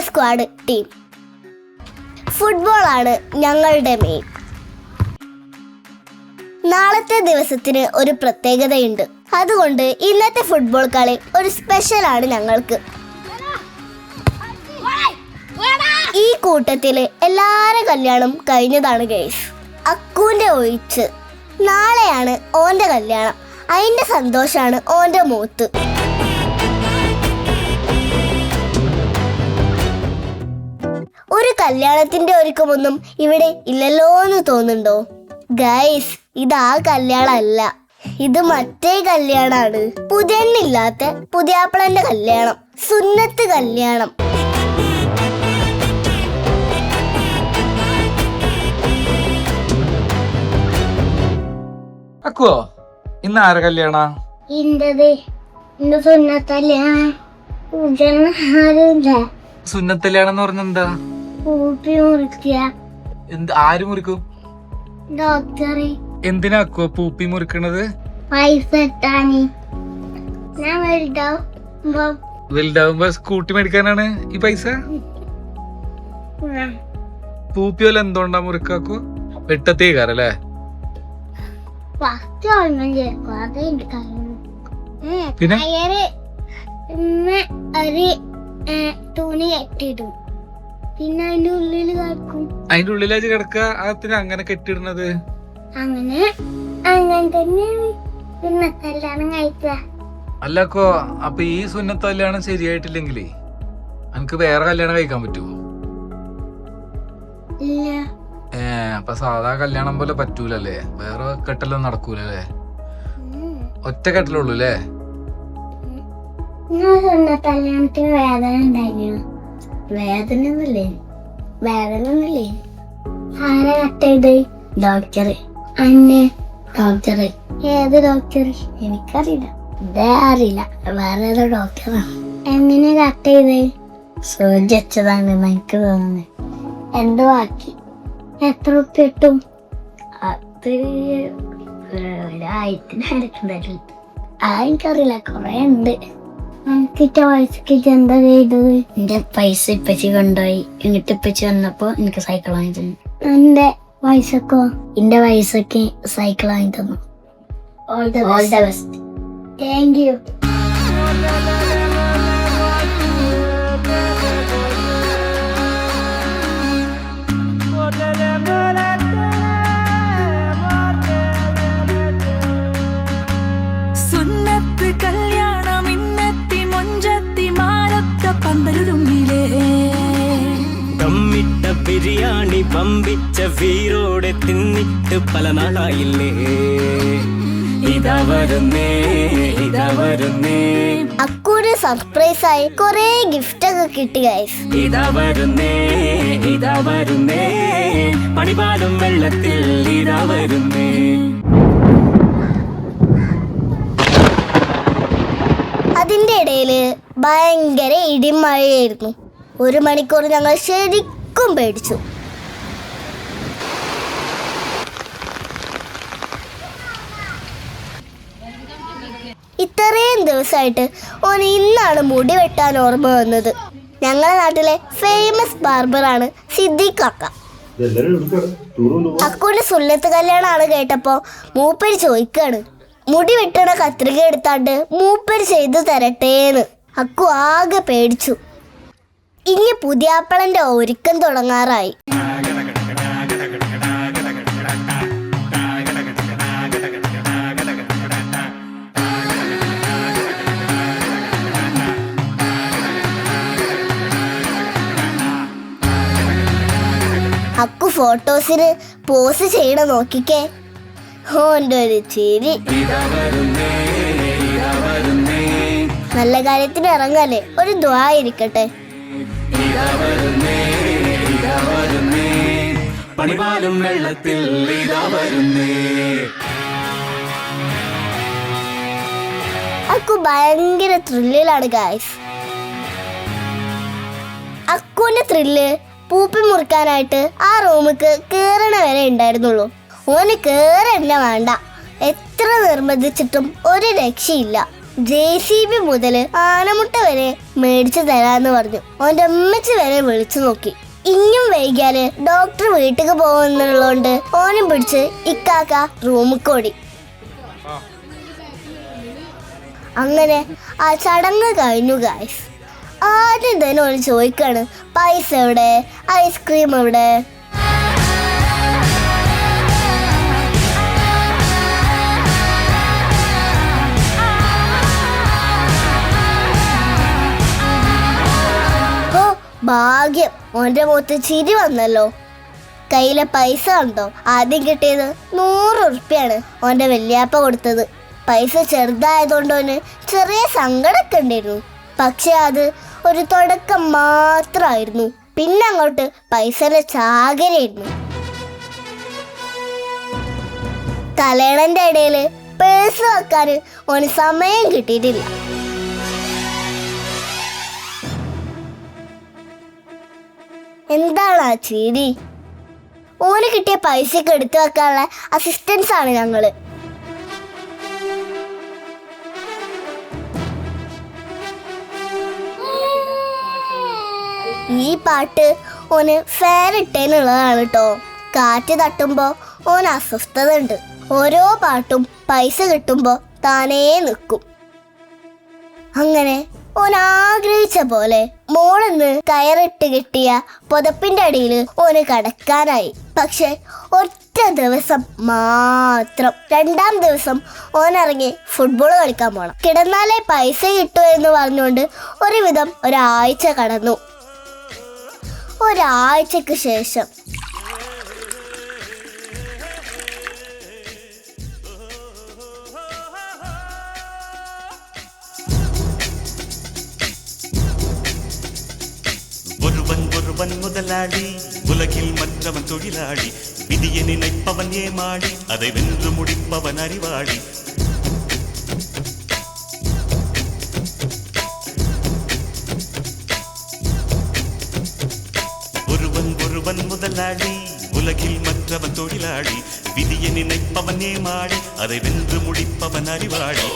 Squad team. ഫുട്ബോളാണ് ഞങ്ങളുടെ main. നാളത്തെ ദിവസത്തിന് ഒരു പ്രത്യേകതയുണ്ട്. അതുകൊണ്ട് ഇന്നത്തെ ഫുട്ബോൾ കളി ഒരു സ്പെഷ്യലാണ് ഞങ്ങൾക്ക്. ഈ കൂട്ടത്തില് എല്ലാവരുടെ കല്യാണം കഴിഞ്ഞതാണ് ഗൈസ്, അക്കുവിന്റെ ഒഴിച്ച്. നാളെയാണ് ഓന്റെ കല്യാണം. അതിന്റെ സന്തോഷാണ് ഓന്റെ മുഖത്ത്. ഒരു കല്യാണത്തിന്റെ ഒരുക്കമൊന്നും ഇവിടെ ഇല്ലല്ലോ എന്ന് തോന്നുന്നുണ്ടോ ഗൈസ്? ഇത് ആ കല്യാണമല്ല, ഇത് മറ്റേ കല്യാണാണ്. പുതിയെണ്ണില്ലാത്ത പുതിയാപ്പിളന്റെ കല്യാണം, സുന്നത്ത് കല്യാണം. അക്കുവോ, ഇന്ന് ആരെ കല്യാണ? സുന്നത്തല്യാണം എന്ന് പറഞ്ഞ എന്താ? ആര് മുറിക്കും? എന്തിനാ അക്കുവ പൂപ്പി മുറിക്കണത്? വലുതാവുമ്പോ സ്കൂട്ടി മേടിക്കാനാണ് ഈ പൈസ? പൂപ്പി വല്ല എന്തുകൊണ്ടാ മുറിക്കാക്കു? വെട്ടത്തേക്കാരല്ലേ? പിന്നെ തുണി കെട്ടിടും, പിന്നെ അതിന്റെ ഉള്ളിൽ കിടക്കും. അതിന്റെ ഉള്ളിലാ കിടക്ക? അതിന് അങ്ങനെ കെട്ടിടുന്നത്? അങ്ങനെ തന്നെയാണ് കല്യാണം കഴിച്ച. അല്ലക്കോ, അപ്പൊ ഈ സുന്നത്ത് കല്യാണം ശരിയായിട്ടില്ലെങ്കിലേ എനിക്ക് വേറെ കല്യാണം കഴിക്കാൻ പറ്റുമോ? അപ്പൊ സാധാ കല്യാണം പോലെ പറ്റൂലല്ലേ? വേറെ കെട്ടലൊന്നും നടക്കൂലല്ലേ? ഒറ്റ കെട്ടലുള്ളൂ അല്ലേ? കല്യാണത്തിന് വേദന ഉണ്ടായിരുന്നു. വേദനയൊന്നുമില്ലേ? ആരാ കട്ട് ചെയ്ത്? ഡോക്ടർ. അന്നെ ഡോക്ടർ? ഏത് ഡോക്ടർ? എനിക്കറിയില്ല. ഇതേ അറിയില്ല, വേറെ ഏതോ ഡോക്ടറാണ്. എങ്ങനെ കട്ട് ചെയ്ത്? സൂചി വെച്ചതാണ് എനിക്ക് തോന്നുന്നത്. എന്ത് ബാക്കി? എത്ര ഉറുപ്പ്യ കിട്ടും? അത് 1000 എനിക്കറിയില്ല, കൊറേ ഉണ്ട്. എനിക്കിട്ട പൈസക്ക് എന്താ ചെയ്തത്? എന്റെ പൈസ ഇപ്പച്ചി കൊണ്ടുപോയി. എന്നിട്ട് ഇപ്പച്ചി വന്നപ്പോ എനിക്ക് സൈക്കിൾ വാങ്ങി തന്നു. എന്റെ പൈസക്കോ? എന്റെ പൈസക്ക് സൈക്കിൾ വാങ്ങി തന്നു. All the best. Thank you. സുന്നത്ത് കല്യാണം ഇന്നെത്തി മൊഞ്ചത്തി മാരത്ത പന്തലുരുമ്മിലേ. ദമ്മിട്ട ബിരിയാണി പമ്പിച്ച വീരോടെ തിന്നിട്ട് പല നാളായില്ലേ. ഇതാ വരുന്നേ. അക്കൂര് സർപ്രൈസ് ആയി കൊറേ ഗിഫ്റ്റ് ഒക്കെ കിട്ടി ഗൈസ്. ഇതാ വരുന്നേ പണിപാടും വെള്ളത്തിൽ. ഇതാ വരുന്നേ. അതിന്റെ ഇടയില് ഭയങ്കര ഇടിമഴയായിരുന്നു. 1 മണിക്കൂർ ഞങ്ങൾ ശരിക്കും പേടിച്ചു. ഇത്രയും ദിവസമായിട്ട് ഓന് ഇന്നാണ് മുടി വെട്ടാൻ ഓർമ്മ വന്നത്. ഞങ്ങളുടെ നാട്ടിലെ ഫേമസ് ബാർബറാണ് സിദ്ദീഖ് കാക്ക. അക്കുവിന്റെ സുന്നത്ത് കല്യാണമാണ് കേട്ടപ്പോ മൂപ്പര് ചോദിക്കാണ്, മുടി വെട്ടണ കത്രിക എടുത്താണ്ട് മൂപ്പര് ചെയ്തു തരട്ടേന്ന്. അക്കു ആകെ പേടിച്ചു. ഇനി പുതിയാപ്പളന്റെ ഒരുക്കം തുടങ്ങാറായി. അക്കു ഫോട്ടോസിന് പോസ് ചെയ്യണ നോക്കിക്കേ. ഓന്റെ ഒരു ചിരി. നല്ല കാര്യത്തിന് ഇറങ്ങാല്ലേ, ഒരു ദുആ ഇരിക്കട്ടെ. പണിപാലും വെള്ളത്തിൽ. ഇതാ വരുന്നേ. അക്കു ഭയങ്കര ത്രില്ലിലാണ് ഗായ്സ്. അക്കുവിന്റെ ത്രില്ല് പൂപ്പി മുറിക്കാനായിട്ട് ആ റൂമിക്ക് കേറണ വരെ ഉണ്ടായിരുന്നുള്ളൂ. ഓന് കേറന്നെ വേണ്ട. എത്ര നിർബന്ധിച്ചിട്ടും ഒരു രക്ഷയില്ല. JCB മുതല് ആനമുട്ട വരെ മേടിച്ചു തരാന്ന് പറഞ്ഞു. ഓന്റെ അമ്മച്ചി വരെ വിളിച്ചു നോക്കി. ഇനിയും വൈകിയാല് ഡോക്ടർ വീട്ടിക്ക് പോകുന്നുള്ളോണ്ട് ഓനും പിടിച്ച് ഇക്കാക്ക റൂമിൽ ഓടി. അങ്ങനെ ആ ചടങ്ങ് കഴിഞ്ഞു ഗായ്സ്. ആദ്യം തന്നെ ഓന് ചോദിക്കാണ്, പൈസ എവിടെ, ഐസ്ക്രീം എവിടെ? ഭാഗ്യം, ഓന്റെ മുഖത്ത് ചിരി വന്നല്ലോ. കയ്യിലെ പൈസ കണ്ടോ? ആദ്യം കിട്ടിയത് 100 ഉറുപ്പ്യാണ് ഓന്റെ വല്യാപ്പ കൊടുത്തത്. പൈസ ചെറുതായതുകൊണ്ട് ഓന് ചെറിയ സങ്കടമൊക്കെ ഉണ്ടായിരുന്നു. പക്ഷെ അത് ഒരു തുടക്കം മാത്രമായിരുന്നു. പിന്നെ അങ്ങോട്ട് പൈസയുടെ ചാകരയായിരുന്നു. തലേണന്റെ ഇടയില് പേഴ്സ് വെക്കാൻ ഓന് സമയം കിട്ടിയിട്ടില്ല. എന്താണ് ആ ചിരി? ഓന് കിട്ടിയ പൈസയൊക്കെ എടുത്തു വെക്കാനുള്ള അസിസ്റ്റൻസ് ആണ് ഞങ്ങള്. ഈ പാട്ട് ഓന് ഫാൻ ഇട്ടേന്നുള്ളതാണ് കേട്ടോ. കാറ്റ് തട്ടുമ്പോ ഓന് അസ്വസ്ഥത ഉണ്ട്. ഓരോ പാട്ടും പൈസ കിട്ടുമ്പോ താനേ നിൽക്കും. അങ്ങനെ ഓൻ ആഗ്രഹിച്ച പോലെ മോളിന്ന് കയറിട്ട് കിട്ടിയ പുതപ്പിന്റെ അടിയിൽ ഓന് കടക്കാനായി. പക്ഷെ ഒറ്റ ദിവസം മാത്രം, 2ാം ദിവസം ഓനിറങ്ങി ഫുട്ബോൾ കളിക്കാൻ പോണം. കിടന്നാലേ പൈസ കിട്ടൂ എന്ന് പറഞ്ഞുകൊണ്ട് ഒരുവിധം ഒരാഴ്ച കടന്നു. ഒരാഴ്ചക്ക് ശേഷം ஒருவன் முதலாளி, உலகில் மற்றவன் தொழிலாளி. விதியை நினைப்பவன் ஏமாளி, அதை வென்று முடிப்பவன் அறிவாளி. ஒருவன் முதலாளி, உலகில் மற்றவன் தொழிலாளி. விதியை நினைப்பவன் ஏமாளி, அதை வென்று முடிப்பவன் அறிவாளி.